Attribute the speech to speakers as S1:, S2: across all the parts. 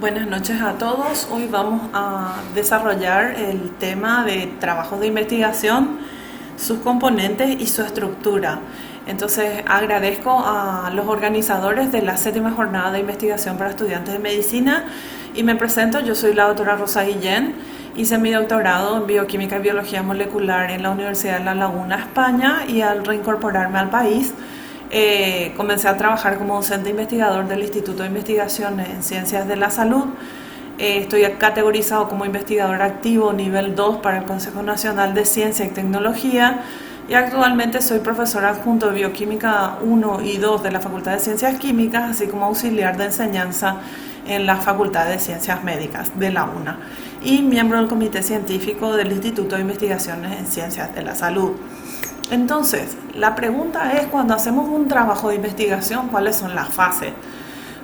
S1: Buenas noches a todos. Hoy vamos a desarrollar el tema de trabajos de investigación, sus componentes y su estructura. Entonces agradezco a los organizadores de la 7ª jornada de investigación para estudiantes de medicina y me presento. Yo soy la doctora Rosa Guillén. Hice mi doctorado en bioquímica y biología molecular en la Universidad de La Laguna, España, y al reincorporarme al país comencé a trabajar como docente investigador del Instituto de Investigaciones en Ciencias de la Salud. Estoy categorizado como investigador activo nivel 2 para el Consejo Nacional de Ciencia y Tecnología y actualmente soy profesor adjunto de Bioquímica 1 y 2 de la Facultad de Ciencias Químicas, así como auxiliar de enseñanza en la Facultad de Ciencias Médicas de la UNA y miembro del Comité Científico del Instituto de Investigaciones en Ciencias de la Salud. Entonces, la pregunta es, cuando hacemos un trabajo de investigación, ¿cuáles son las fases?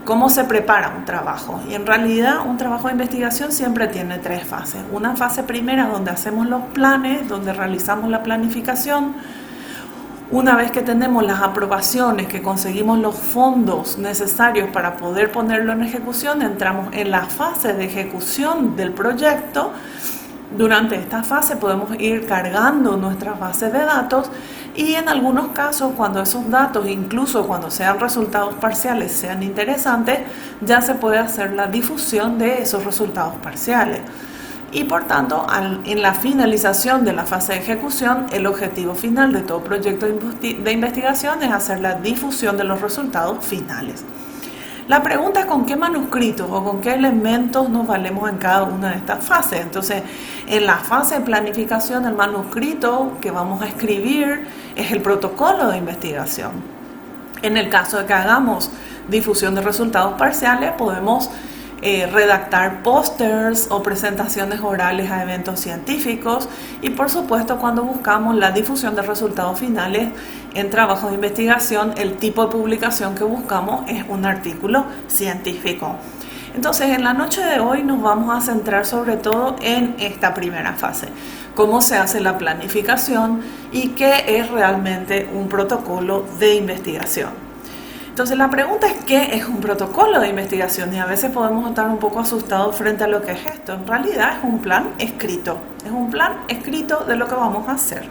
S1: ¿Cómo se prepara un trabajo? Y en realidad un trabajo de investigación siempre tiene 3 fases. Una fase primera donde hacemos los planes, donde realizamos la planificación. Una vez que tenemos las aprobaciones, que conseguimos los fondos necesarios para poder ponerlo en ejecución, entramos en la fase de ejecución del proyecto. Durante esta fase podemos ir cargando nuestras bases de datos y en algunos casos, cuando esos datos, incluso cuando sean resultados parciales, sean interesantes, ya se puede hacer la difusión de esos resultados parciales. Y por tanto, en la finalización de la fase de ejecución, el objetivo final de todo proyecto de investigación es hacer la difusión de los resultados finales. La pregunta es con qué manuscritos o con qué elementos nos valemos en cada una de estas fases. Entonces, en la fase de planificación, el manuscrito que vamos a escribir es el protocolo de investigación. En el caso de que hagamos difusión de resultados parciales, podemos redactar pósters o presentaciones orales a eventos científicos y por supuesto cuando buscamos la difusión de resultados finales en trabajos de investigación, el tipo de publicación que buscamos es un artículo científico. Entonces en la noche de hoy nos vamos a centrar sobre todo en esta primera fase, cómo se hace la planificación y qué es realmente un protocolo de investigación. Entonces la pregunta es, ¿qué es un protocolo de investigación? Y a veces podemos estar un poco asustados frente a lo que es esto. En realidad es un plan escrito, de lo que vamos a hacer.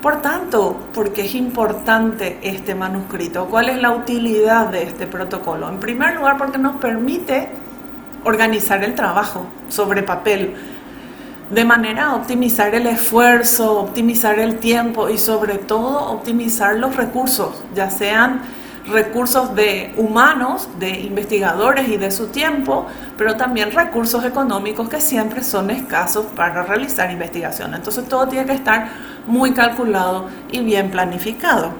S1: Por tanto, ¿por qué es importante este manuscrito? ¿Cuál es la utilidad de este protocolo? En primer lugar, porque nos permite organizar el trabajo sobre papel, de manera a optimizar el esfuerzo, optimizar el tiempo y sobre todo optimizar los recursos, ya sean recursos de humanos, de investigadores y de su tiempo, pero también recursos económicos que siempre son escasos para realizar investigación. Entonces todo tiene que estar muy calculado y bien planificado.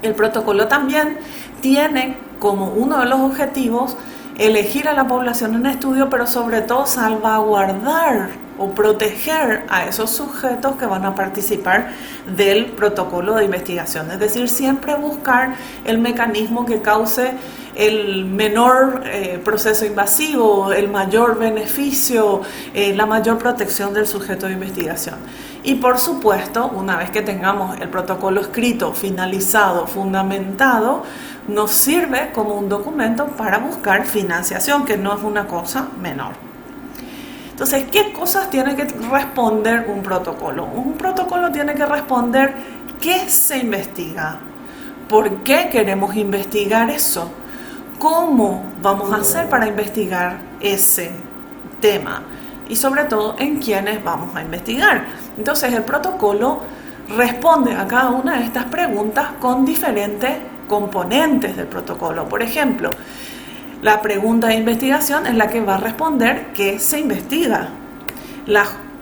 S1: El protocolo también tiene como uno de los objetivos elegir a la población en estudio, pero sobre todo salvaguardar o proteger a esos sujetos que van a participar del protocolo de investigación. Es decir, siempre buscar el mecanismo que cause el menor proceso invasivo, el mayor beneficio, la mayor protección del sujeto de investigación. Y por supuesto, una vez que tengamos el protocolo escrito, finalizado, fundamentado, nos sirve como un documento para buscar financiación, que no es una cosa menor. Entonces, ¿qué cosas tiene que responder un protocolo? Un protocolo tiene que responder qué se investiga, por qué queremos investigar eso, cómo vamos a hacer para investigar ese tema y sobre todo en quiénes vamos a investigar. Entonces, el protocolo responde a cada una de estas preguntas con diferentes componentes del protocolo. Por ejemplo, la pregunta de investigación es la que va a responder qué se investiga.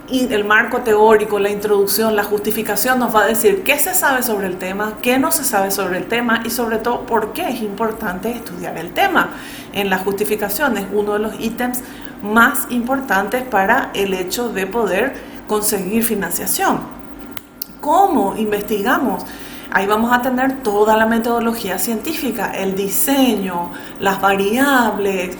S1: El marco teórico, la introducción, la justificación nos va a decir qué se sabe sobre el tema, qué no se sabe sobre el tema y sobre todo por qué es importante estudiar el tema. En la justificación es uno de los ítems más importantes para el hecho de poder conseguir financiación. ¿Cómo investigamos? Ahí vamos a tener toda la metodología científica, el diseño, las variables,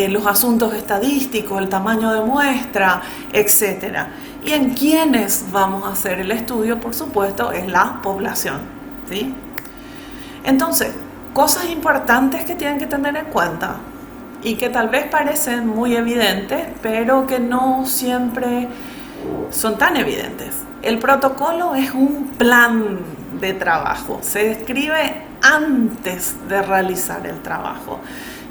S1: los asuntos estadísticos, el tamaño de muestra, etc. Y en quiénes vamos a hacer el estudio, por supuesto, es la población, ¿sí? Entonces, cosas importantes que tienen que tener en cuenta. y que tal vez parecen muy evidentes, pero que no siempre son tan evidentes. El protocolo es un plan de trabajo, se escribe antes de realizar el trabajo.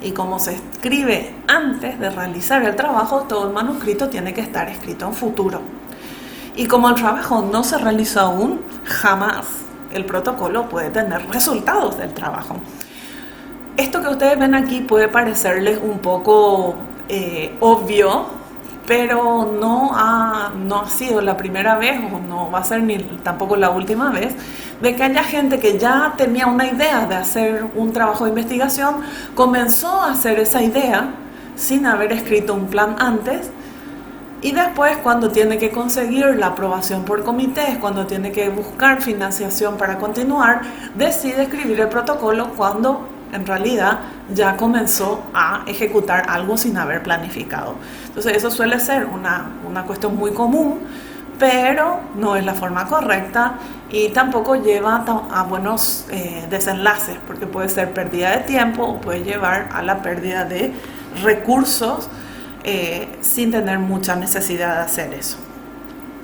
S1: Y como se escribe antes de realizar el trabajo, todo el manuscrito tiene que estar escrito en futuro. Y como el trabajo no se realizó aún, jamás el protocolo puede tener resultados del trabajo. Esto que ustedes ven aquí puede parecerles un poco obvio, pero no ha sido la primera vez, o no va a ser ni tampoco la última vez, de que haya gente que ya tenía una idea de hacer un trabajo de investigación, comenzó a hacer esa idea sin haber escrito un plan antes, y después, cuando tiene que conseguir la aprobación por comités, cuando tiene que buscar financiación para continuar, decide escribir el protocolo cuando en realidad ya comenzó a ejecutar algo sin haber planificado. Entonces eso suele ser una cuestión muy común, pero no es la forma correcta y tampoco lleva a buenos desenlaces, porque puede ser pérdida de tiempo o puede llevar a la pérdida de recursos sin tener mucha necesidad de hacer eso.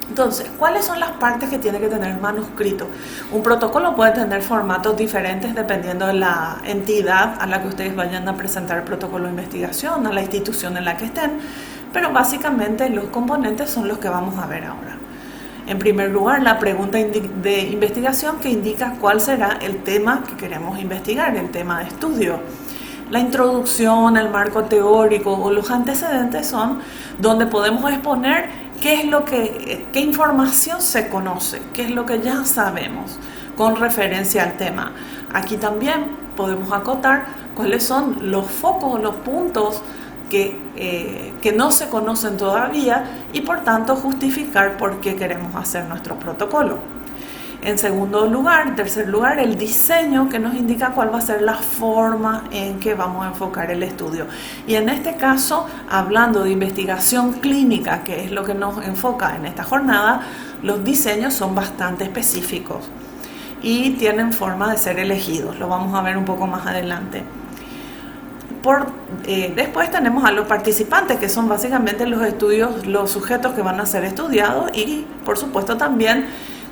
S1: Entonces, ¿cuáles son las partes que tiene que tener el manuscrito? Un protocolo puede tener formatos diferentes dependiendo de la entidad a la que ustedes vayan a presentar el protocolo de investigación, a la institución en la que estén, pero básicamente los componentes son los que vamos a ver ahora. En primer lugar, la pregunta de investigación, que indica cuál será el tema que queremos investigar, el tema de estudio. La introducción, el marco teórico o los antecedentes son donde podemos exponer qué información se conoce, qué es lo que ya sabemos con referencia al tema. Aquí también podemos acotar cuáles son los focos o los puntos que no se conocen todavía y por tanto justificar por qué queremos hacer nuestro protocolo. En tercer lugar, el diseño, que nos indica cuál va a ser la forma en que vamos a enfocar el estudio. Y en este caso, hablando de investigación clínica, que es lo que nos enfoca en esta jornada, los diseños son bastante específicos y tienen forma de ser elegidos. Lo vamos a ver un poco más adelante. Después tenemos a los participantes, que son básicamente los sujetos que van a ser estudiados, y por supuesto también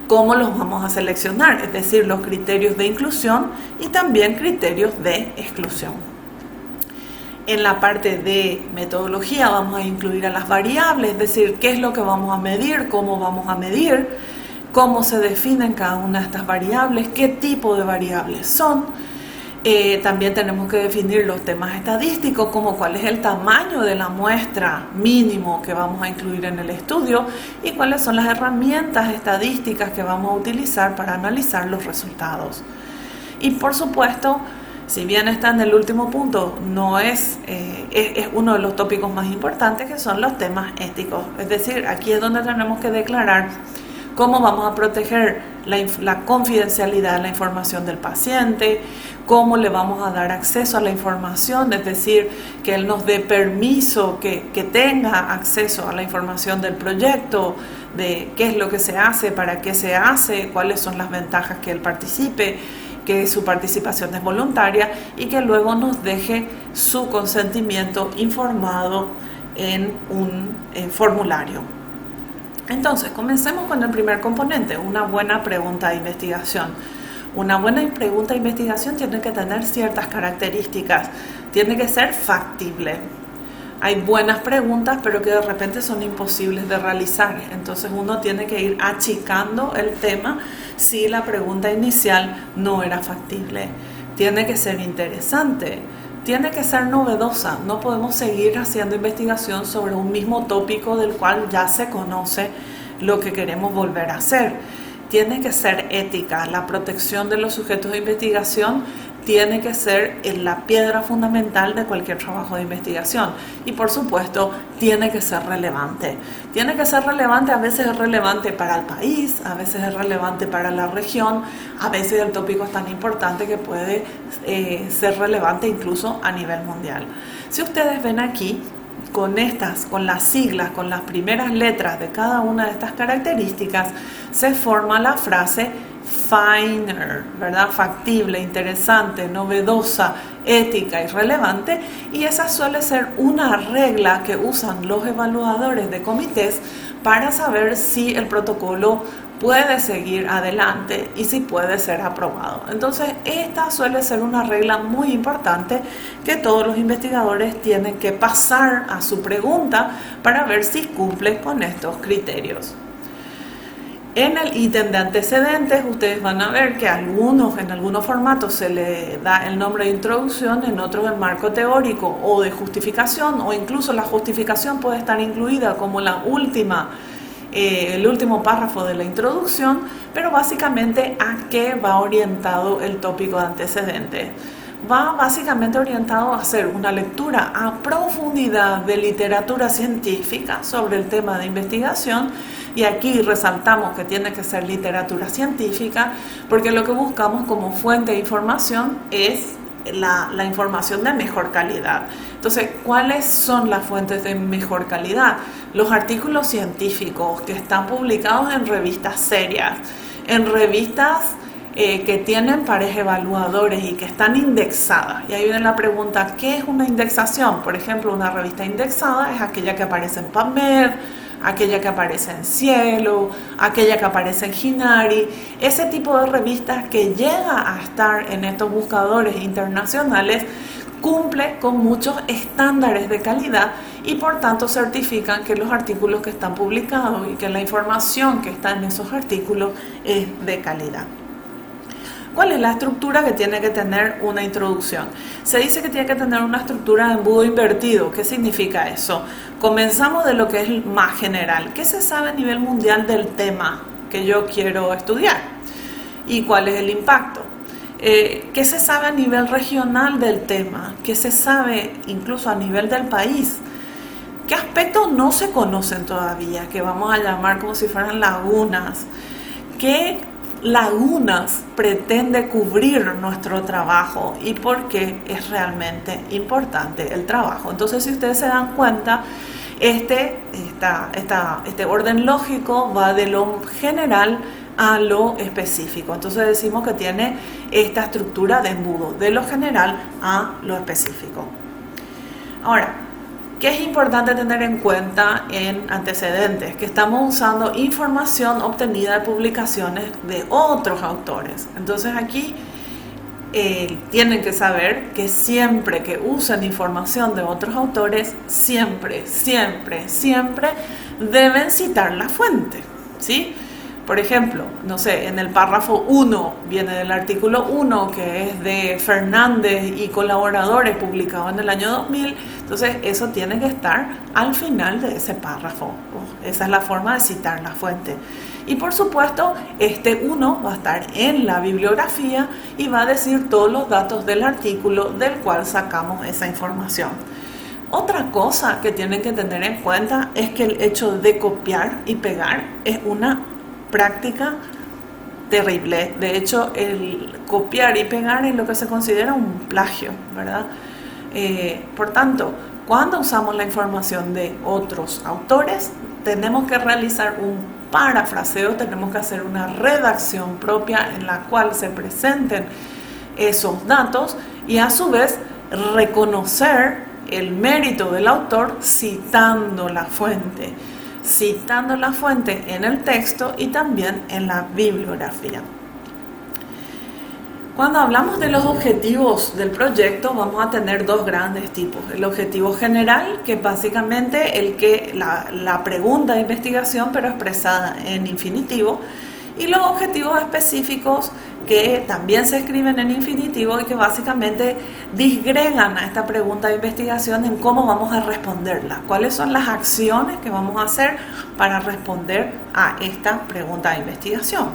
S1: cómo los vamos a seleccionar, es decir, los criterios de inclusión y también criterios de exclusión. En la parte de metodología vamos a incluir a las variables, es decir, qué es lo que vamos a medir, cómo se definen cada una de estas variables, qué tipo de variables son. También tenemos que definir los temas estadísticos, como cuál es el tamaño de la muestra mínimo que vamos a incluir en el estudio y cuáles son las herramientas estadísticas que vamos a utilizar para analizar los resultados. Y por supuesto, si bien está en el último punto, no es uno de los tópicos más importantes, que son los temas éticos. Es decir, aquí es donde tenemos que declarar cómo vamos a proteger la confidencialidad de la información del paciente, cómo le vamos a dar acceso a la información, es decir, que él nos dé permiso, que tenga acceso a la información del proyecto, de qué es lo que se hace, para qué se hace, cuáles son las ventajas que él participe, que su participación es voluntaria y que luego nos deje su consentimiento informado en un formulario. Entonces, comencemos con el primer componente, una buena pregunta de investigación. Una buena pregunta de investigación tiene que tener ciertas características, tiene que ser factible. Hay buenas preguntas, pero que de repente son imposibles de realizar, entonces uno tiene que ir achicando el tema si la pregunta inicial no era factible. Tiene que ser interesante, tiene que ser novedosa, no podemos seguir haciendo investigación sobre un mismo tópico del cual ya se conoce lo que queremos volver a hacer. Tiene que ser ética, la protección de los sujetos de investigación tiene que ser la piedra fundamental de cualquier trabajo de investigación y por supuesto tiene que ser relevante. Tiene que ser relevante, a veces es relevante para el país, a veces es relevante para la región, a veces el tópico es tan importante que puede ser relevante incluso a nivel mundial. Si ustedes ven aquí, con las siglas, con las primeras letras de cada una de estas características, se forma la frase finer, ¿verdad? Factible, interesante, novedosa, ética y relevante, y esa suele ser una regla que usan los evaluadores de comités para saber si el protocolo puede seguir adelante y si puede ser aprobado. Entonces, esta suele ser una regla muy importante que todos los investigadores tienen que pasar a su pregunta para ver si cumple con estos criterios. En el ítem de antecedentes, ustedes van a ver que en algunos formatos se le da el nombre de introducción, en otros el marco teórico o de justificación, o incluso la justificación puede estar incluida como el último párrafo de la introducción, pero básicamente a qué va orientado el tópico de antecedentes. Va básicamente orientado a hacer una lectura a profundidad de literatura científica sobre el tema de investigación, y aquí resaltamos que tiene que ser literatura científica porque lo que buscamos como fuente de información es la información de mejor calidad. Entonces, ¿cuáles son las fuentes de mejor calidad? Los artículos científicos que están publicados en revistas serias, en revistas que tienen pares evaluadores y que están indexadas. Y ahí viene la pregunta, ¿qué es una indexación? Por ejemplo, una revista indexada es aquella que aparece en PubMed, aquella que aparece en Cielo, aquella que aparece en Hinari, ese tipo de revistas que llega a estar en estos buscadores internacionales cumple con muchos estándares de calidad y por tanto certifican que los artículos que están publicados y que la información que está en esos artículos es de calidad. ¿Cuál es la estructura que tiene que tener una introducción? Se dice que tiene que tener una estructura de embudo invertido. ¿Qué significa eso? Comenzamos de lo que es más general. ¿Qué se sabe a nivel mundial del tema que yo quiero estudiar? ¿Y cuál es el impacto? ¿Qué se sabe a nivel regional del tema? ¿Qué se sabe incluso a nivel del país? ¿Qué aspectos no se conocen todavía? Que vamos a llamar como si fueran lagunas. ¿Qué lagunas pretende cubrir nuestro trabajo y por qué es realmente importante el trabajo? Entonces, si ustedes se dan cuenta, este orden lógico va de lo general a lo específico. Entonces decimos que tiene esta estructura de embudo, de lo general a lo específico. Ahora, ¿qué es importante tener en cuenta en antecedentes? Que estamos usando información obtenida de publicaciones de otros autores. Entonces aquí tienen que saber que siempre que usen información de otros autores, siempre deben citar la fuente, ¿sí? Por ejemplo, no sé, en el párrafo 1 viene del artículo 1, que es de Fernández y colaboradores, publicado en el año 2000. Entonces, eso tiene que estar al final de ese párrafo. Esa es la forma de citar la fuente. Y por supuesto, este 1 va a estar en la bibliografía y va a decir todos los datos del artículo del cual sacamos esa información. Otra cosa que tienen que tener en cuenta es que el hecho de copiar y pegar es una práctica terrible. De hecho, el copiar y pegar es lo que se considera un plagio, ¿verdad? Por tanto, cuando usamos la información de otros autores, tenemos que realizar un parafraseo, tenemos que hacer una redacción propia en la cual se presenten esos datos y a su vez reconocer el mérito del autor citando la fuente en el texto y también en la bibliografía. Cuando hablamos de los objetivos del proyecto, vamos a tener dos grandes tipos. El objetivo general, que es básicamente la pregunta de investigación, pero expresada en infinitivo, y los objetivos específicos, que también se escriben en infinitivo y que básicamente disgregan a esta pregunta de investigación en cómo vamos a responderla, cuáles son las acciones que vamos a hacer para responder a esta pregunta de investigación.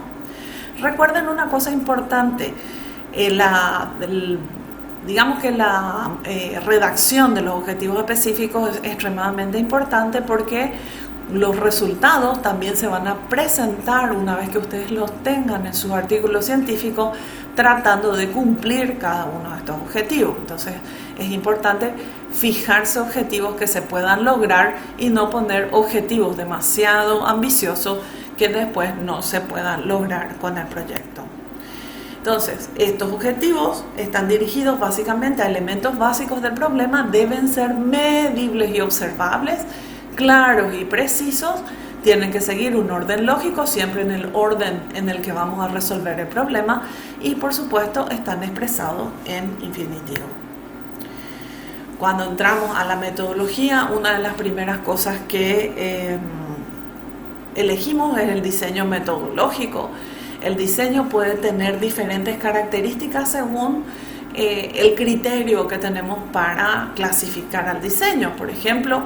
S1: Recuerden una cosa importante, digamos que la redacción de los objetivos específicos es extremadamente importante porque los resultados también se van a presentar una vez que ustedes los tengan en sus artículos científicos, tratando de cumplir cada uno de estos objetivos. Entonces es importante fijarse objetivos que se puedan lograr y no poner objetivos demasiado ambiciosos que después no se puedan lograr con el proyecto. Entonces, estos objetivos están dirigidos básicamente a elementos básicos del problema, deben ser medibles y observables, claros y precisos, tienen que seguir un orden lógico, siempre en el orden en el que vamos a resolver el problema, y por supuesto están expresados en infinitivo. Cuando entramos a la metodología, una de las primeras cosas que elegimos es el diseño metodológico. El diseño puede tener diferentes características según el criterio que tenemos para clasificar al diseño. Por ejemplo,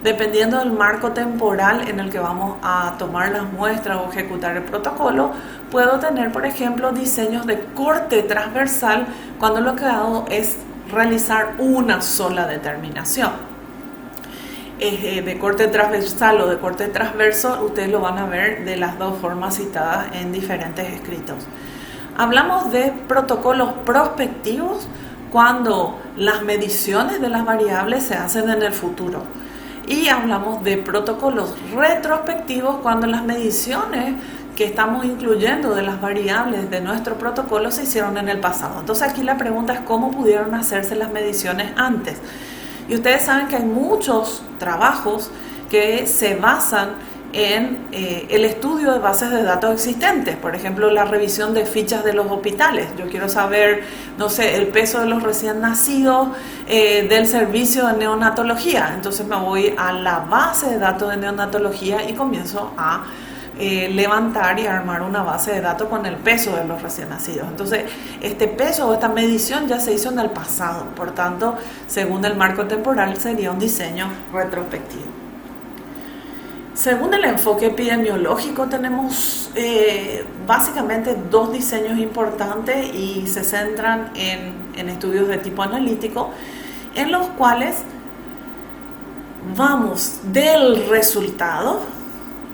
S1: dependiendo del marco temporal en el que vamos a tomar las muestras o ejecutar el protocolo, puedo tener, por ejemplo, diseños de corte transversal cuando lo que hago es realizar una sola determinación. De corte transversal o de corte transverso, ustedes lo van a ver de las dos formas citadas en diferentes escritos. Hablamos de protocolos prospectivos cuando las mediciones de las variables se hacen en el futuro. Y hablamos de protocolos retrospectivos cuando las mediciones que estamos incluyendo de las variables de nuestro protocolo se hicieron en el pasado. Entonces aquí la pregunta es cómo pudieron hacerse las mediciones antes. Y ustedes saben que hay muchos trabajos que se basan en el estudio de bases de datos existentes. Por ejemplo, la revisión de fichas de los hospitales. Yo quiero saber, no sé, el peso de los recién nacidos del servicio de neonatología. Entonces me voy a la base de datos de neonatología y comienzo a levantar y armar una base de datos con el peso de los recién nacidos. Entonces, este peso o esta medición ya se hizo en el pasado. Por tanto, según el marco temporal, sería un diseño retrospectivo. Según el enfoque epidemiológico, tenemos básicamente dos diseños importantes y se centran en estudios de tipo analítico, en los cuales vamos del resultado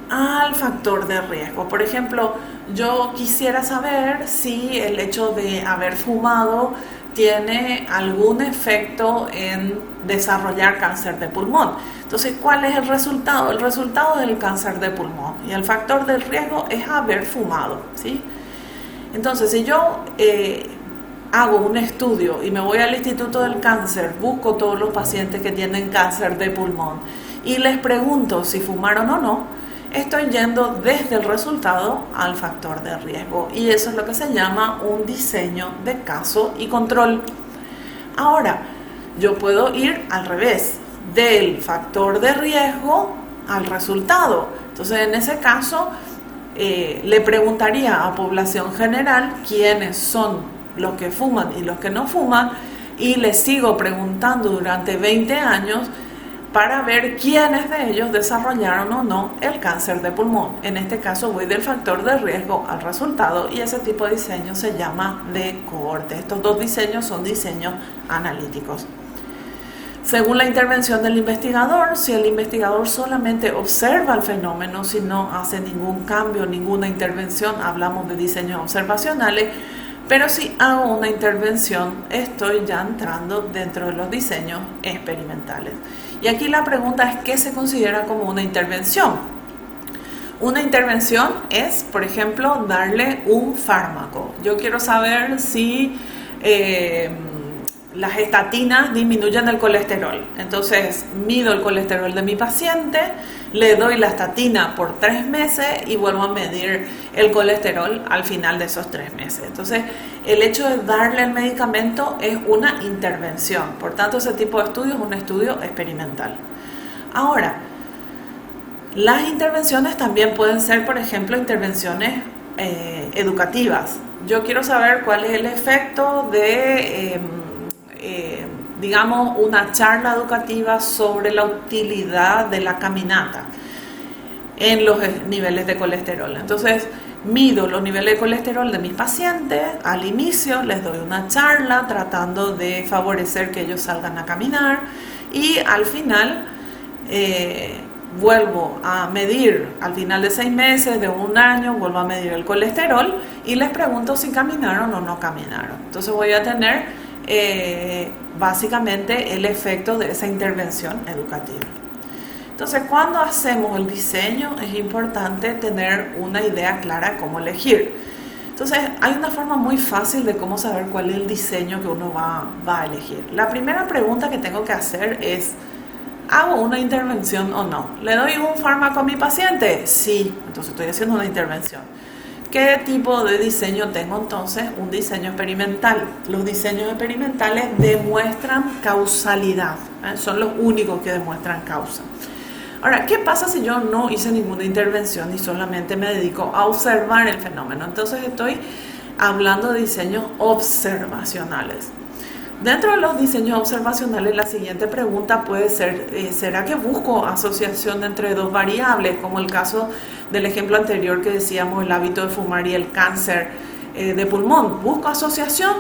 S1: al factor de riesgo. Por ejemplo, yo quisiera saber si el hecho de haber fumado tiene algún efecto en desarrollar cáncer de pulmón. Entonces, ¿cuál es el resultado? El resultado del cáncer de pulmón. Y el factor de riesgo es haber fumado, ¿sí? Entonces, si yo hago un estudio y me voy al Instituto del Cáncer, busco todos los pacientes que tienen cáncer de pulmón y les pregunto si fumaron o no, estoy yendo desde el resultado al factor de riesgo, y eso es lo que se llama un diseño de caso y control. Ahora, yo puedo ir al revés, del factor de riesgo al resultado. Entonces, en ese caso, le preguntaría a población general quiénes son los que fuman y los que no fuman, y les sigo preguntando durante 20 años para ver quiénes de ellos desarrollaron o no el cáncer de pulmón. En este caso voy del factor de riesgo al resultado, y ese tipo de diseño se llama de cohorte. Estos dos diseños son diseños analíticos. Según la intervención del investigador, si el investigador solamente observa el fenómeno, si no hace ningún cambio, ninguna intervención, hablamos de diseños observacionales. Pero si hago una intervención, estoy ya entrando dentro de los diseños experimentales. Y aquí la pregunta es, ¿qué se considera como una intervención? Una intervención es, por ejemplo, darle un fármaco. Yo quiero saber si las estatinas disminuyen el colesterol. Entonces, mido el colesterol de mi paciente, le doy la estatina por 3 meses y vuelvo a medir el colesterol al final de esos 3 meses. Entonces, el hecho de darle el medicamento es una intervención. Por tanto, ese tipo de estudio es un estudio experimental. Ahora, las intervenciones también pueden ser, por ejemplo, intervenciones educativas. Yo quiero saber cuál es el efecto de digamos, una charla educativa sobre la utilidad de la caminata en los niveles de colesterol. Entonces, mido los niveles de colesterol de mis pacientes, al inicio les doy una charla tratando de favorecer que ellos salgan a caminar, y al final vuelvo a medir, al final de 6 meses, de 1 año, vuelvo a medir el colesterol y les pregunto si caminaron o no caminaron. Entonces voy a tener básicamente el efecto de esa intervención educativa. Entonces, cuando hacemos el diseño es importante tener una idea clara de cómo elegir. Entonces, hay una forma muy fácil de cómo saber cuál es el diseño que uno va a elegir. La primera pregunta que tengo que hacer es, ¿hago una intervención o no? ¿Le doy un fármaco a mi paciente? Sí, entonces estoy haciendo una intervención. ¿Qué tipo de diseño tengo entonces? Un diseño experimental. Los diseños experimentales demuestran causalidad, son los únicos que demuestran causa. Ahora, ¿qué pasa si yo no hice ninguna intervención y solamente me dedico a observar el fenómeno? Entonces estoy hablando de diseños observacionales. Dentro de los diseños observacionales, la siguiente pregunta puede ser, ¿será que busco asociación entre dos variables? Como el caso del ejemplo anterior que decíamos, el hábito de fumar y el cáncer de pulmón. ¿Busco asociación?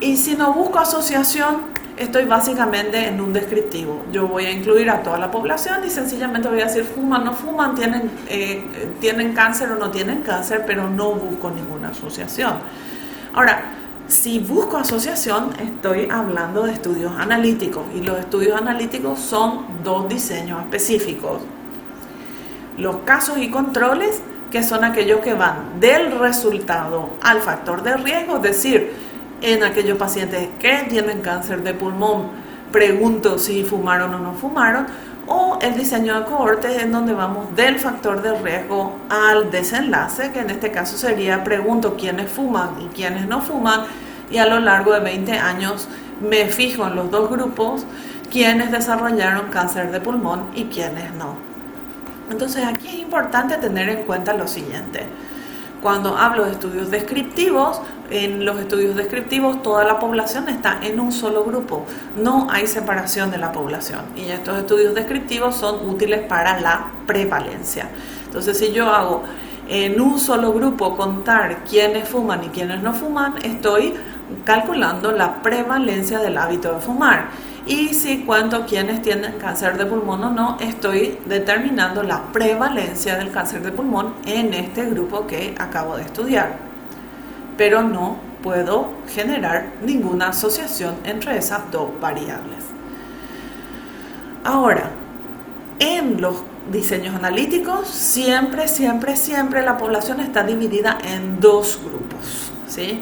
S1: Y si no busco asociación, estoy básicamente en un descriptivo. Yo voy a incluir a toda la población y sencillamente voy a decir fuman, no fuman, tienen cáncer o no tienen cáncer, pero no busco ninguna asociación. Ahora, si busco asociación, estoy hablando de estudios analíticos, y los estudios analíticos son dos diseños específicos. Los casos y controles, que son aquellos que van del resultado al factor de riesgo, es decir, en aquellos pacientes que tienen cáncer de pulmón, pregunto si fumaron o no fumaron, o el diseño de cohortes en donde vamos del factor de riesgo al desenlace, que en este caso sería pregunto quiénes fuman y quiénes no fuman, y a lo largo de 20 años me fijo en los dos grupos, quiénes desarrollaron cáncer de pulmón y quiénes no. Entonces aquí es importante tener en cuenta lo siguiente. Cuando hablo de estudios descriptivos, en los estudios descriptivos toda la población está en un solo grupo, no hay separación de la población, y estos estudios descriptivos son útiles para la prevalencia. Entonces, si yo hago en un solo grupo contar quiénes fuman y quiénes no fuman, estoy calculando la prevalencia del hábito de fumar. Y si cuento quiénes tienen cáncer de pulmón o no, estoy determinando la prevalencia del cáncer de pulmón en este grupo que acabo de estudiar. Pero no puedo generar ninguna asociación entre esas dos variables. Ahora, en los diseños analíticos, siempre la población está dividida en dos grupos, ¿sí?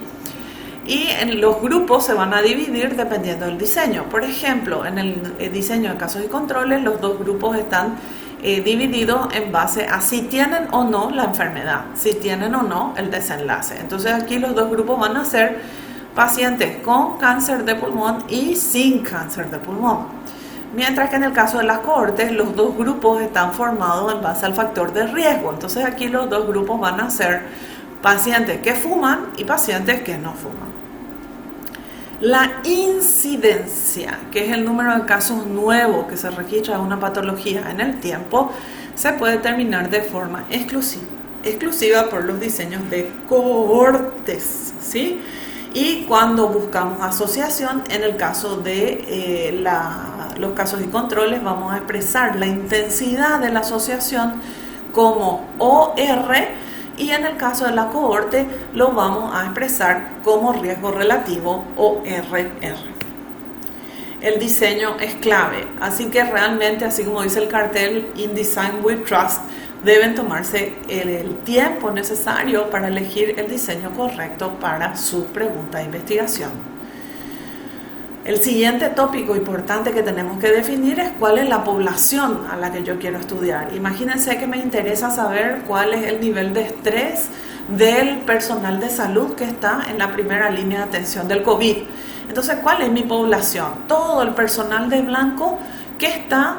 S1: Y en los grupos se van a dividir dependiendo del diseño. Por ejemplo, en el diseño de casos y controles, los dos grupos están divididos en base a si tienen o no la enfermedad, si tienen o no el desenlace. Entonces aquí los dos grupos van a ser pacientes con cáncer de pulmón y sin cáncer de pulmón. Mientras que en el caso de las cohortes, los dos grupos están formados en base al factor de riesgo. Entonces aquí los dos grupos van a ser pacientes que fuman y pacientes que no fuman. La incidencia, que es el número de casos nuevos que se registra de una patología en el tiempo, se puede determinar de forma exclusiva por los diseños de cohortes, ¿sí? Y cuando buscamos asociación, en el caso de los casos y controles, vamos a expresar la intensidad de la asociación como OR, y en el caso de la cohorte lo vamos a expresar como riesgo relativo o RR. El diseño es clave, así que realmente, así como dice el cartel, In Design We Trust, deben tomarse el tiempo necesario para elegir el diseño correcto para su pregunta de investigación. El siguiente tópico importante que tenemos que definir es cuál es la población a la que yo quiero estudiar. Imagínense que me interesa saber cuál es el nivel de estrés del personal de salud que está en la primera línea de atención del COVID. Entonces, ¿cuál es mi población? Todo el personal de blanco que está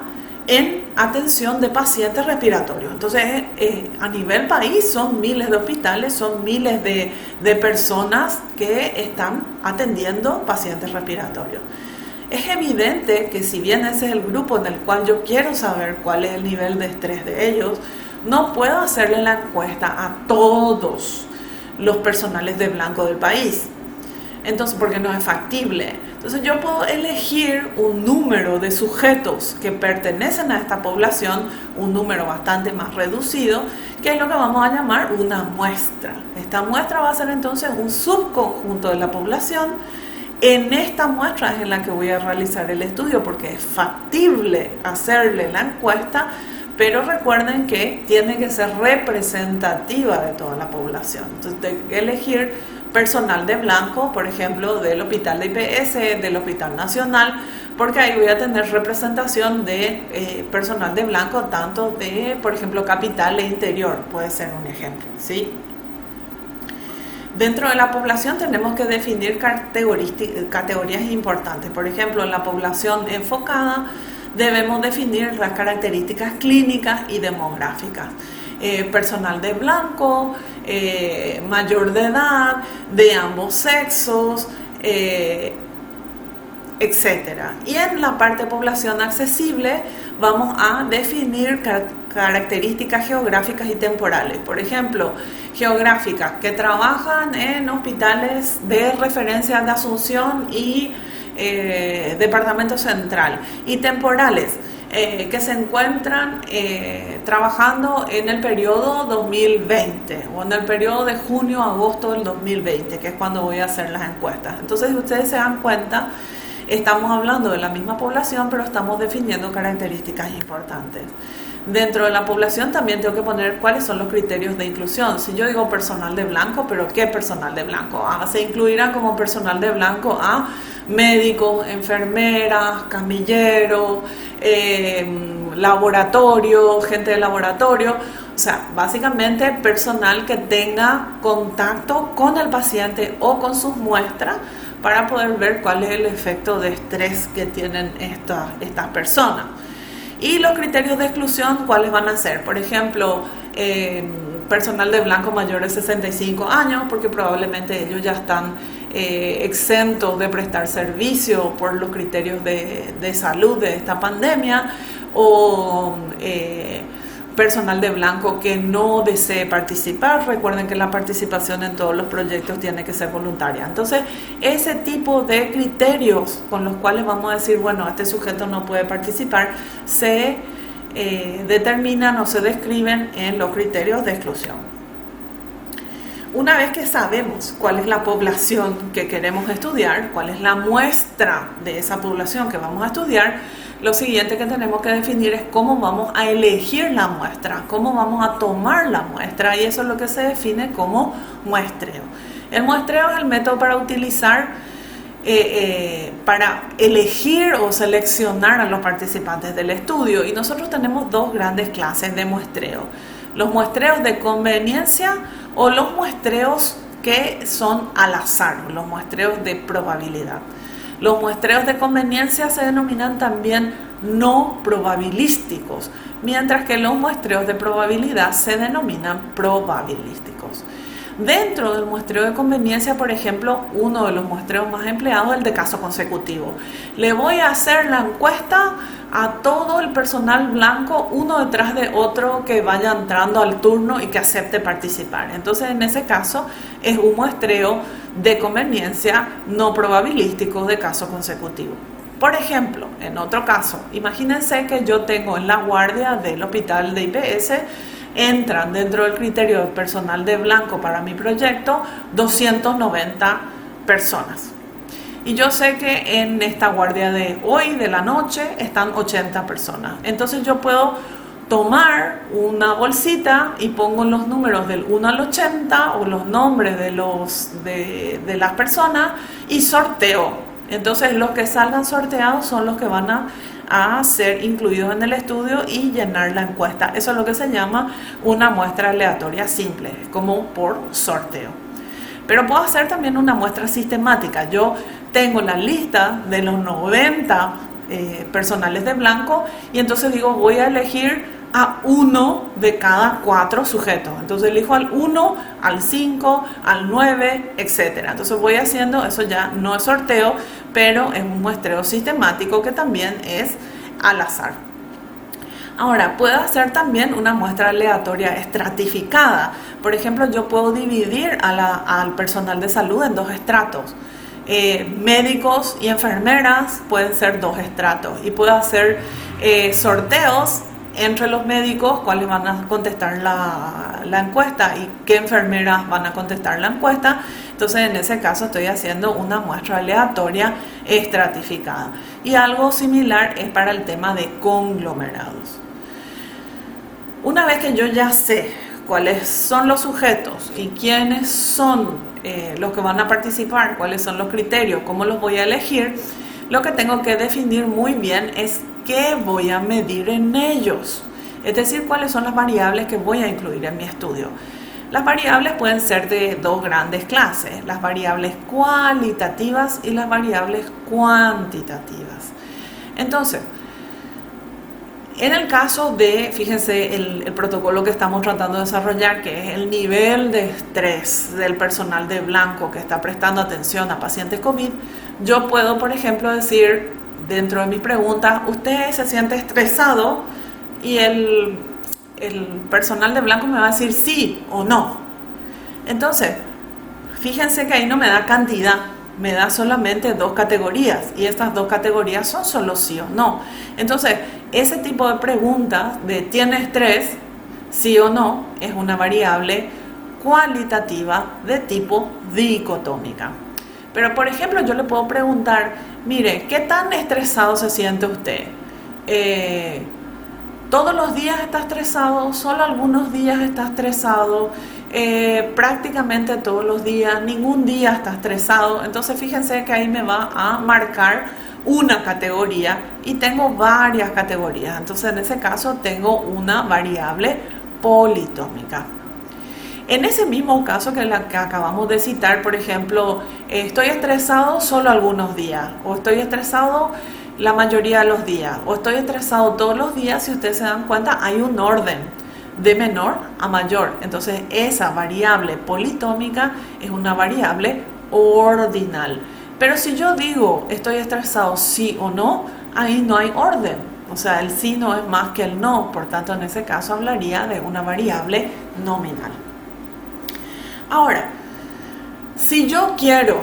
S1: en atención de pacientes respiratorios. Entonces, a nivel país son miles de hospitales, son miles de personas que están atendiendo pacientes respiratorios. Es evidente que si bien ese es el grupo en el cual yo quiero saber cuál es el nivel de estrés de ellos, no puedo hacerle la encuesta a todos los personales de blanco del país. Entonces, porque no es factible. Entonces yo puedo elegir un número de sujetos que pertenecen a esta población, un número bastante más reducido, que es lo que vamos a llamar una muestra. Esta muestra va a ser entonces un subconjunto de la población. En esta muestra es en la que voy a realizar el estudio, porque es factible hacerle la encuesta, pero recuerden que tiene que ser representativa de toda la población. Entonces tengo que elegir personal de blanco, por ejemplo, del hospital de IPS, del Hospital Nacional, porque ahí voy a tener representación de personal de blanco, tanto de, por ejemplo, capital e interior, puede ser un ejemplo, ¿sí? Dentro de la población tenemos que definir categorías importantes. Por ejemplo, en la población enfocada debemos definir las características clínicas y demográficas. Personal de blanco, mayor de edad, de ambos sexos, etcétera. Y en la parte de población accesible vamos a definir características geográficas y temporales. Por ejemplo, geográficas que trabajan en hospitales de referencia de Asunción y Departamento Central, y temporales que se encuentran trabajando en el periodo 2020 o en el periodo de junio a agosto del 2020, que es cuando voy a hacer las encuestas. Entonces, si ustedes se dan cuenta, estamos hablando de la misma población, pero estamos definiendo características importantes. Dentro de la población también tengo que poner cuáles son los criterios de inclusión. Si yo digo personal de blanco, ¿pero qué personal de blanco? Se incluirán como personal de blanco a médicos, enfermeras, camilleros, laboratorio, gente de laboratorio. O sea, básicamente personal que tenga contacto con el paciente o con sus muestras para poder ver cuál es el efecto de estrés que tienen estas personas. Y los criterios de exclusión, ¿cuáles van a ser? Por ejemplo, personal de blanco mayor de 65 años, porque probablemente ellos ya están exentos de prestar servicio por los criterios de salud de esta pandemia, o personal de blanco que no desee participar. Recuerden que la participación en todos los proyectos tiene que ser voluntaria. Entonces, ese tipo de criterios con los cuales vamos a decir, bueno, este sujeto no puede participar, se determinan o se describen en los criterios de exclusión. Una vez que sabemos cuál es la población que queremos estudiar, cuál es la muestra de esa población que vamos a estudiar, lo siguiente que tenemos que definir es cómo vamos a elegir la muestra, cómo vamos a tomar la muestra, y eso es lo que se define como muestreo. El muestreo es el método para utilizar para elegir o seleccionar a los participantes del estudio, y nosotros tenemos dos grandes clases de muestreo: los muestreos de conveniencia o los muestreos que son al azar, los muestreos de probabilidad. Los muestreos de conveniencia se denominan también no probabilísticos, mientras que los muestreos de probabilidad se denominan probabilísticos. Dentro del muestreo de conveniencia, por ejemplo, uno de los muestreos más empleados es el de caso consecutivo. Le voy a hacer la encuesta a todo el personal blanco, uno detrás de otro, que vaya entrando al turno y que acepte participar. Entonces, en ese caso, es un muestreo de conveniencia no probabilístico de caso consecutivo. Por ejemplo, en otro caso, imagínense que yo tengo en la guardia del hospital de IPS, entran dentro del criterio de personal de blanco para mi proyecto 290 personas. Y yo sé que en esta guardia de hoy, de la noche, están 80 personas. Entonces yo puedo tomar una bolsita y pongo los números del 1 al 80 o los nombres de las personas y sorteo. Entonces los que salgan sorteados son los que van a ser incluidos en el estudio y llenar la encuesta. Eso es lo que se llama una muestra aleatoria simple, como por sorteo. Pero puedo hacer también una muestra sistemática. Yo tengo la lista de los 90 personales de blanco, y entonces digo, voy a elegir a uno de cada 4 sujetos. Entonces elijo al 1, al 5, al 9, etc. Entonces voy haciendo, eso ya no es sorteo, pero es un muestreo sistemático que también es al azar. Ahora, puedo hacer también una muestra aleatoria estratificada. Por ejemplo, yo puedo dividir al personal de salud en 2 estratos. Médicos y enfermeras pueden ser 2 estratos, y puedo hacer sorteos entre los médicos, cuáles van a contestar la encuesta y qué enfermeras van a contestar la encuesta. Entonces, en ese caso estoy haciendo una muestra aleatoria estratificada. Y algo similar es para el tema de conglomerados. Una vez que yo ya sé cuáles son los sujetos y quiénes son los que van a participar, cuáles son los criterios, cómo los voy a elegir, lo que tengo que definir muy bien es qué voy a medir en ellos. Es decir, cuáles son las variables que voy a incluir en mi estudio. Las variables pueden ser de dos grandes clases, las variables cualitativas y las variables cuantitativas. Entonces, en el caso de, fíjense, el protocolo que estamos tratando de desarrollar, que es el nivel de estrés del personal de blanco que está prestando atención a pacientes COVID, yo puedo, por ejemplo, decir dentro de mis preguntas, ¿usted se siente estresado? Y el personal de blanco me va a decir sí o no. Entonces, fíjense que ahí no me da cantidad, me da solamente dos categorías y estas dos categorías son solo sí o no. Entonces, ese tipo de preguntas de ¿tiene estrés? Sí o no, es una variable cualitativa de tipo dicotómica. Pero, por ejemplo, yo le puedo preguntar, mire, ¿qué tan estresado se siente usted? ¿Todos los días está estresado? ¿Solo algunos días está estresado? Prácticamente todos los días, ningún día está estresado. Entonces fíjense que ahí me va a marcar una categoría y tengo varias categorías. Entonces en ese caso tengo una variable politómica. En ese mismo caso que la que acabamos de citar, por ejemplo, estoy estresado solo algunos días o estoy estresado la mayoría de los días o estoy estresado todos los días, si ustedes se dan cuenta hay un orden de menor a mayor. Entonces esa variable politómica es una variable ordinal. Pero si yo digo estoy estresado sí o no, ahí no hay orden. O sea, el sí no es más que el no. Por tanto, en ese caso hablaría de una variable nominal. Ahora, si yo quiero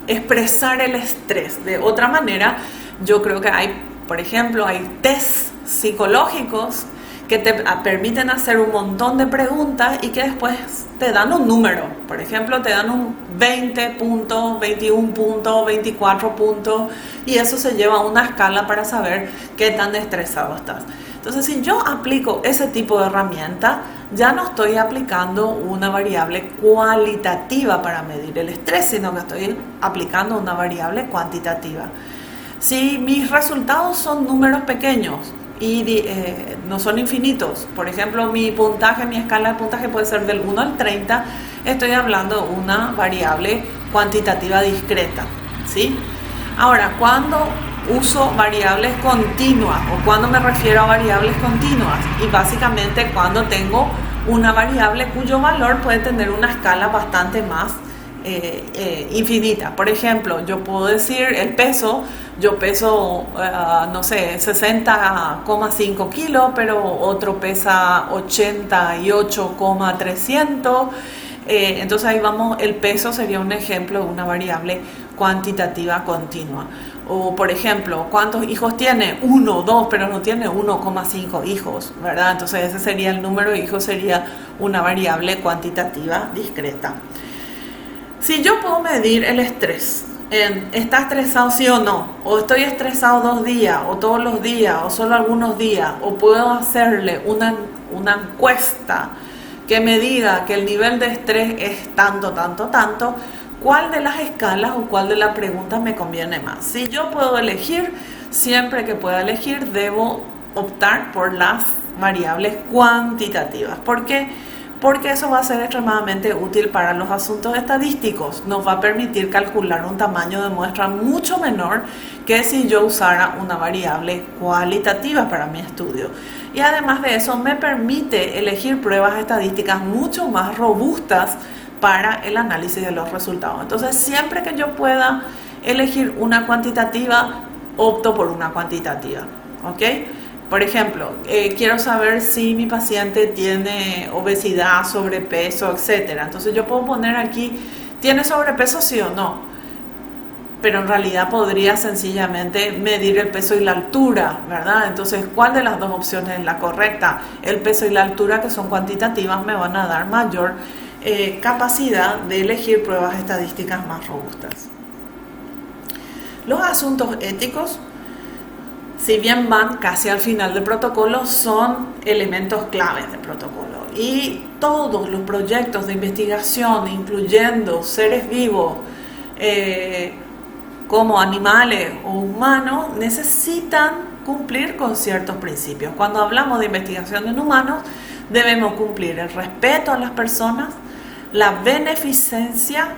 S1: expresar el estrés de otra manera, yo creo que hay, por ejemplo, hay test psicológicos que te permiten hacer un montón de preguntas y que después te dan un número. Por ejemplo, te dan un 20 puntos, 21 puntos, 24 puntos y eso se lleva a una escala para saber qué tan estresado estás. Entonces, si yo aplico ese tipo de herramienta, ya no estoy aplicando una variable cualitativa para medir el estrés, sino que estoy aplicando una variable cuantitativa. Si mis resultados son números pequeños y no son infinitos, por ejemplo, mi puntaje, mi escala de puntaje puede ser del 1 al 30, estoy hablando de una variable cuantitativa discreta, ¿sí? Ahora, cuando uso variables continuas o cuando me refiero a variables continuas, y básicamente cuando tengo una variable cuyo valor puede tener una escala bastante más infinita. Por ejemplo, yo puedo decir el peso, yo peso, no sé, 60,5 kilos, pero otro pesa 88,300. Entonces ahí vamos, el peso sería un ejemplo de una variable cuantitativa continua. O por ejemplo, ¿cuántos hijos tiene? 1, 2, pero no tiene 1,5 hijos, ¿verdad? Entonces ese sería el número de hijos, sería una variable cuantitativa discreta. Si yo puedo medir el estrés, ¿está estresado sí o no? ¿O estoy estresado 2 días, o todos los días, o solo algunos días? ¿O puedo hacerle una encuesta que me diga que el nivel de estrés es tanto, tanto, tanto? ¿Cuál de las escalas o cuál de las preguntas me conviene más? Si yo puedo elegir, siempre que pueda elegir, debo optar por las variables cuantitativas. ¿Por qué? Porque eso va a ser extremadamente útil para los asuntos estadísticos. Nos va a permitir calcular un tamaño de muestra mucho menor que si yo usara una variable cualitativa para mi estudio. Y además de eso, me permite elegir pruebas estadísticas mucho más robustas para el análisis de los resultados. Entonces, siempre que yo pueda elegir una cuantitativa, opto por una cuantitativa, ¿ok? Por ejemplo, quiero saber si mi paciente tiene obesidad, sobrepeso, etc. Entonces, yo puedo poner aquí, ¿tiene sobrepeso sí o no? Pero en realidad podría sencillamente medir el peso y la altura, ¿verdad? Entonces, ¿cuál de las dos opciones es la correcta? El peso y la altura, que son cuantitativas, me van a dar mayor capacidad de elegir pruebas estadísticas más robustas. Los asuntos éticos si bien van casi al final del protocolo, son elementos claves del protocolo. Y todos los proyectos de investigación, incluyendo seres vivos, como animales o humanos, necesitan cumplir con ciertos principios. Cuando hablamos de investigación en humanos, debemos cumplir el respeto a las personas, la beneficencia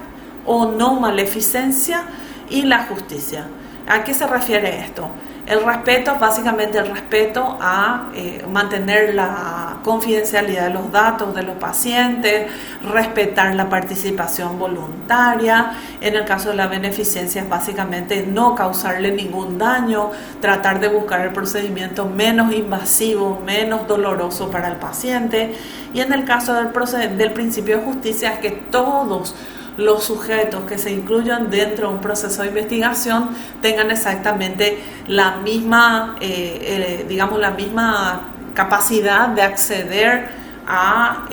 S1: o no maleficencia y la justicia. ¿A qué se refiere esto? El respeto, básicamente el respeto a mantener la confidencialidad de los datos de los pacientes, respetar la participación voluntaria. En el caso de la beneficencia es básicamente no causarle ningún daño, tratar de buscar el procedimiento menos invasivo, menos doloroso para el paciente. Y en el caso del principio de justicia es que todos los sujetos que se incluyan dentro de un proceso de investigación tengan exactamente la misma, la misma capacidad de acceder a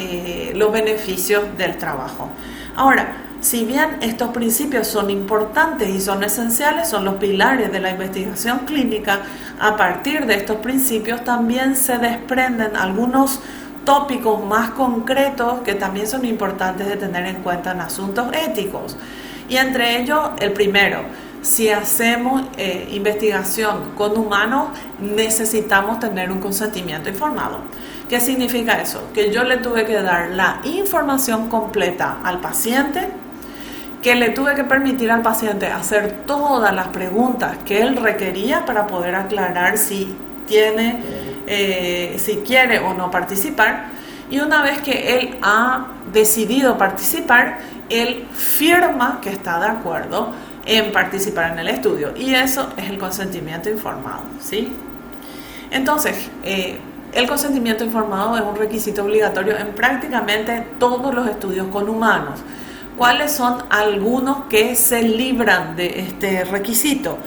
S1: los beneficios del trabajo. Ahora, si bien estos principios son importantes y son esenciales, son los pilares de la investigación clínica, a partir de estos principios también se desprenden algunos tópicos más concretos que también son importantes de tener en cuenta en asuntos éticos. Y entre ellos, el primero, si hacemos investigación con humanos, necesitamos tener un consentimiento informado. ¿Qué significa eso? Que yo le tuve que dar la información completa al paciente, que le tuve que permitir al paciente hacer todas las preguntas que él requería para poder aclarar si quiere o no participar, y una vez que él ha decidido participar, él firma que está de acuerdo en participar en el estudio, y eso es el consentimiento informado, ¿sí? Entonces, el consentimiento informado es un requisito obligatorio en prácticamente todos los estudios con humanos. ¿Cuáles son algunos que se libran de este requisito?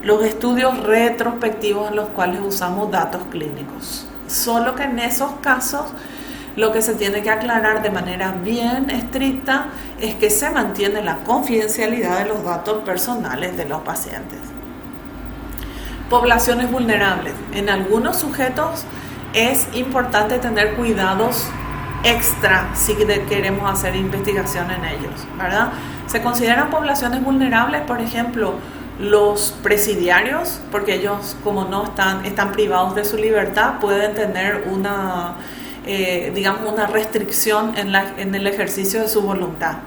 S1: Los estudios retrospectivos en los cuales usamos datos clínicos. Solo que en esos casos lo que se tiene que aclarar de manera bien estricta es que se mantiene la confidencialidad de los datos personales de los pacientes. Poblaciones vulnerables. En algunos sujetos es importante tener cuidados extra si queremos hacer investigación en ellos, ¿verdad? Se consideran poblaciones vulnerables, por ejemplo, los presidiarios, porque ellos, como no están privados de su libertad, pueden tener una restricción en el ejercicio de su voluntad.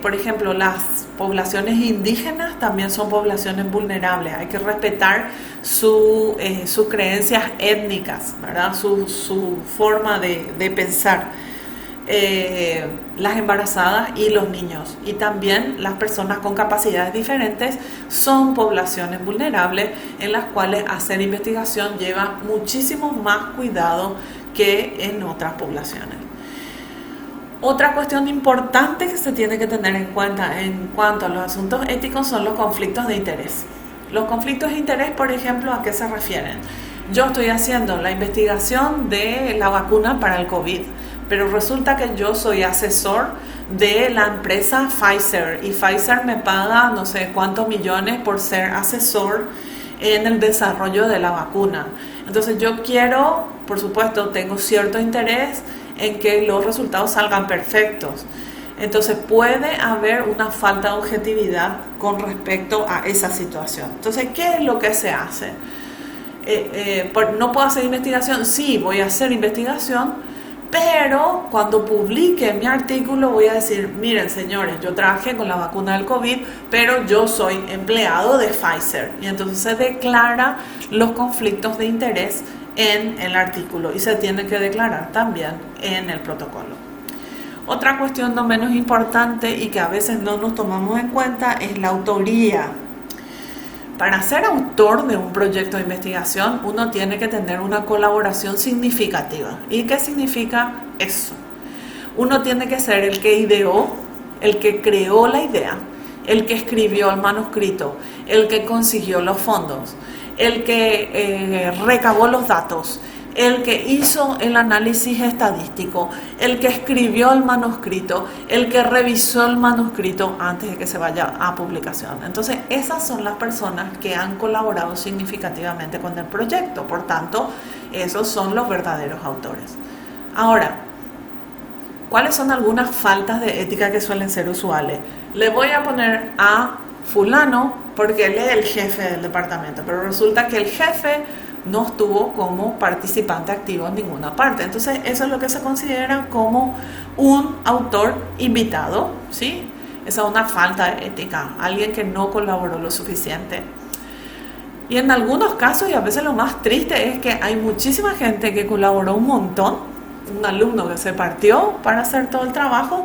S1: Por ejemplo, las poblaciones indígenas también son poblaciones vulnerables. Hay que respetar sus creencias étnicas, ¿verdad? Su forma de pensar. Las embarazadas y los niños, y también las personas con capacidades diferentes son poblaciones vulnerables en las cuales hacer investigación lleva muchísimo más cuidado que en otras poblaciones. Otra cuestión importante que se tiene que tener en cuenta en cuanto a los asuntos éticos son los conflictos de interés. Los conflictos de interés, por ejemplo, ¿a qué se refieren? Yo estoy haciendo la investigación de la vacuna para el COVID, pero resulta que yo soy asesor de la empresa Pfizer y Pfizer me paga no sé cuántos millones por ser asesor en el desarrollo de la vacuna. Entonces yo quiero, por supuesto, tengo cierto interés en que los resultados salgan perfectos. Entonces puede haber una falta de objetividad con respecto a esa situación. Entonces, ¿qué es lo que se hace? ¿No puedo hacer investigación? Sí, voy a hacer investigación, pero cuando publique mi artículo voy a decir, miren señores, yo trabajé con la vacuna del COVID, pero yo soy empleado de Pfizer. Y entonces se declara los conflictos de interés en el artículo y se tiene que declarar también en el protocolo. Otra cuestión no menos importante y que a veces no nos tomamos en cuenta es la autoría. Para ser autor de un proyecto de investigación, uno tiene que tener una colaboración significativa. ¿Y qué significa eso? Uno tiene que ser el que ideó, el que creó la idea, el que escribió el manuscrito, el que consiguió los fondos, el que recabó los datos, el que hizo el análisis estadístico, el que escribió el manuscrito, el que revisó el manuscrito antes de que se vaya a publicación. Entonces, esas son las personas que han colaborado significativamente con el proyecto. Por tanto, esos son los verdaderos autores. Ahora, ¿cuáles son algunas faltas de ética que suelen ser usuales? Le voy a poner a fulano porque él es el jefe del departamento, pero resulta que el jefe no estuvo como participante activo en ninguna parte. Entonces, eso es lo que se considera como un autor invitado, ¿sí? Esa es una falta de ética, alguien que no colaboró lo suficiente. Y en algunos casos, y a veces lo más triste, es que hay muchísima gente que colaboró un montón, un alumno que se partió para hacer todo el trabajo,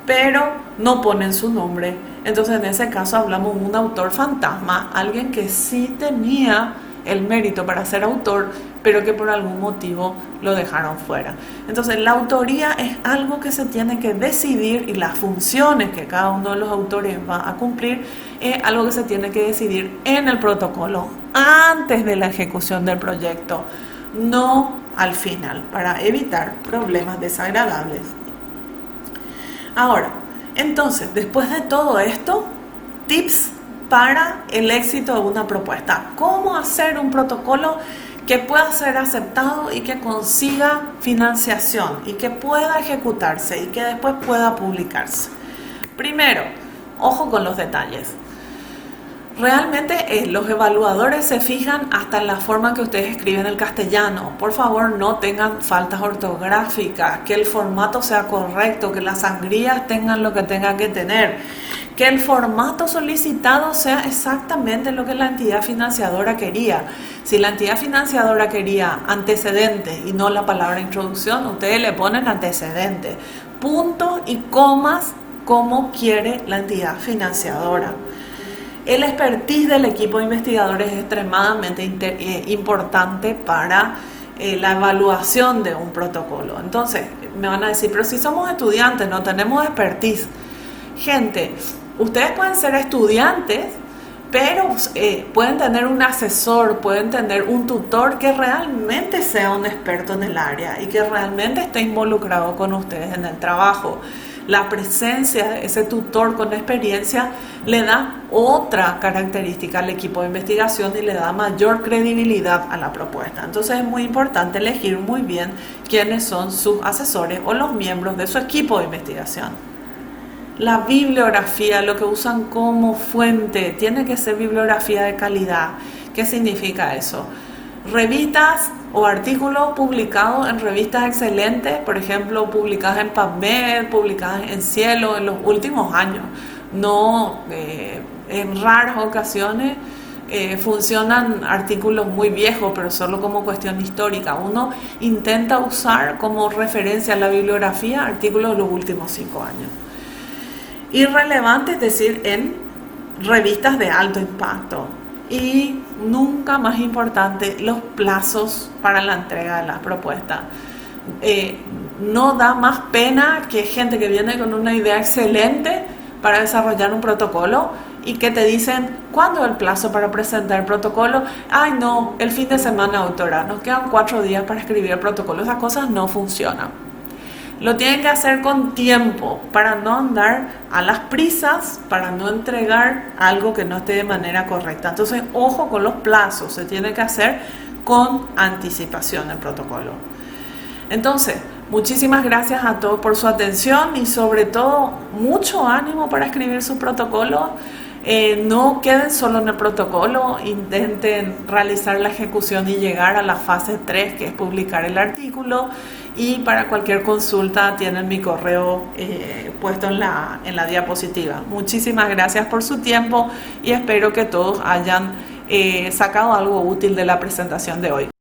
S1: pero no ponen su nombre. Entonces, en ese caso hablamos de un autor fantasma, alguien que sí tenía el mérito para ser autor, pero que por algún motivo lo dejaron fuera. Entonces, la autoría es algo que se tiene que decidir, y las funciones que cada uno de los autores va a cumplir es algo que se tiene que decidir en el protocolo, antes de la ejecución del proyecto, no al final, para evitar problemas desagradables. Ahora, entonces, después de todo esto, tips para el éxito de una propuesta. ¿Cómo hacer un protocolo que pueda ser aceptado y que consiga financiación y que pueda ejecutarse y que después pueda publicarse? Primero, ojo con los detalles. Realmente los evaluadores se fijan hasta en la forma en que ustedes escriben el castellano. Por favor, no tengan faltas ortográficas, que el formato sea correcto, que las sangrías tengan lo que tengan que tener, que el formato solicitado sea exactamente lo que la entidad financiadora quería. Si la entidad financiadora quería antecedentes y no la palabra introducción, ustedes le ponen antecedentes, puntos y comas como quiere la entidad financiadora. El expertise del equipo de investigadores es extremadamente importante para la evaluación de un protocolo. Entonces, me van a decir, pero si somos estudiantes, no tenemos expertise. Gente, ustedes pueden ser estudiantes, pero pueden tener un asesor, pueden tener un tutor que realmente sea un experto en el área y que realmente esté involucrado con ustedes en el trabajo. La presencia de ese tutor con experiencia le da otra característica al equipo de investigación y le da mayor credibilidad a la propuesta. Entonces es muy importante elegir muy bien quiénes son sus asesores o los miembros de su equipo de investigación. La bibliografía, lo que usan como fuente, tiene que ser bibliografía de calidad. ¿Qué significa eso? Revistas o artículos publicados en revistas excelentes, por ejemplo, publicadas en PubMed, publicadas en Cielo en los últimos años. No, en raras ocasiones funcionan artículos muy viejos, pero solo como cuestión histórica. Uno intenta usar como referencia a la bibliografía artículos de los últimos 5 años. Irrelevante, es decir, en revistas de alto impacto. Y nunca más importante, los plazos para la entrega de las propuestas. No da más pena que gente que viene con una idea excelente para desarrollar un protocolo y que te dicen, ¿cuándo es el plazo para presentar el protocolo? Ay, no, el fin de semana, autora, nos quedan 4 días para escribir el protocolo. Esas cosas no funcionan. Lo tienen que hacer con tiempo para no andar a las prisas, para no entregar algo que no esté de manera correcta. Entonces, ojo con los plazos, se tiene que hacer con anticipación el protocolo. Entonces, muchísimas gracias a todos por su atención y sobre todo mucho ánimo para escribir su protocolo. No queden solo en el protocolo, intenten realizar la ejecución y llegar a la fase 3, que es publicar el artículo. Y para cualquier consulta tienen mi correo puesto en la diapositiva. Muchísimas gracias por su tiempo y espero que todos hayan sacado algo útil de la presentación de hoy.